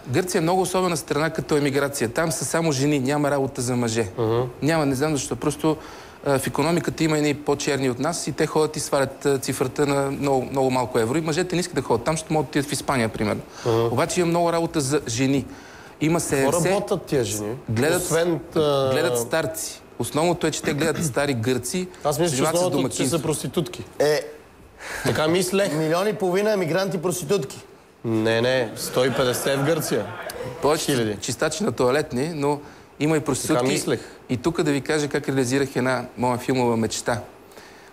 Гърция е много особена страна като емиграция. Там са само жени, няма работа за мъже. Няма, не знам защо. Просто в икономиката има едни по-черни от нас и те ходят и свалят цифрата на много малко евро. И мъжете не искат да ходят там, ще могат да отидат в Испания, примерно. Обаче има много работа за жени. Има се. Какво работят тия жени? Гледат старци. Основното е, че те гледат стари гърци. Аз мисля, че основното, че са проститутки. Така мислех. 1,5 милиона емигранти проститутки. Не, 150 в Гърция. Повече чистачи на тоалетни, но има и проститутки. Така мислех. И тук да ви кажа как реализирах една моя филмова мечта.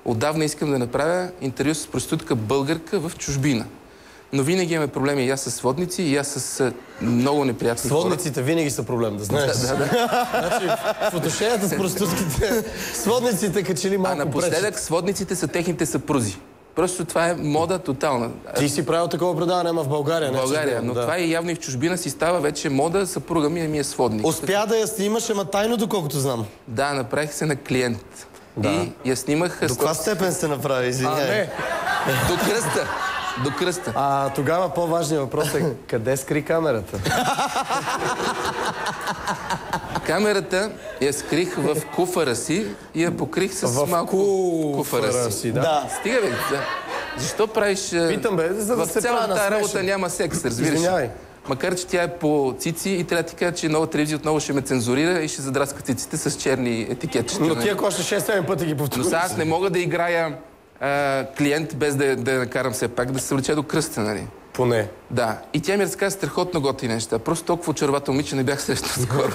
Отдавна искам да направя интервю с проститутка българка в чужбина. Но винаги имаме проблеми и аз с сводници, и аз с много неприятни хора. Сводниците винаги са проблем, да знаеш. Значи, в отношенията с проститутките, сводниците качели малко пречат. А напоследък сводниците са техните съпрузи. Просто това е мода тотална. Ти си правил такова предаване, ама в България. В България, но това и явно и в чужбина си става вече мода, съпруга ми е сводник. Успя да я снимаш, ама тайно, доколкото знам. Да, направих се на клиент. И я снимах... До каква степен сте направи, извиняй? До кръста. Тогава по-важният въпрос е къде скри камерата? Камерата я скрих в куфара си и я покрих с малко куфара си. Да. Стига бе. Защо правиш... Питам бе, за да се прави на цялата работа няма секс, разбираш. Извинявай. Макар, че тя е по цици и трябва да ти кажа, че нова телевизия отново ще ме цензурира и ще задраска циците с черни етикетчета. Но тия още 6-7 пъти ги повторя. Но сега аз не мога да играя клиент, без да я накарам все пак, да се влече до кръста, нали? Поне. Да. И тя ми разказа страхотно готини неща. Просто толкова очарователно момиче не бях срещал скоро.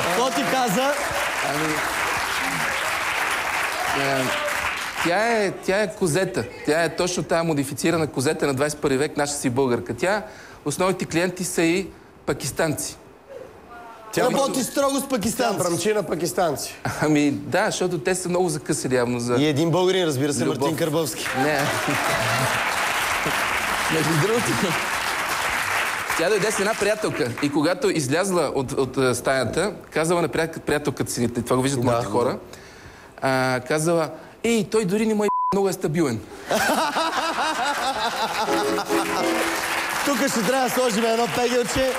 Какво ти каза? Тя е козета. Тя е точно тая модифицирана козета на 21 век, наша си българка. Основните клиенти са и пакистанци. Тя работи строго с пакистанци. Бръмчи на пакистанци. Ами да, защото те са много закъсали явно за... И един българин, разбира се, любов. Мартин Карбовски. Не. Между другото, тя дойде с една приятелка и когато излязла от стаята, казала на приятелката си, това го виждат моите хора, казала, той дори не му много е стабилен. Тук ще трябва да сложим едно пегелче.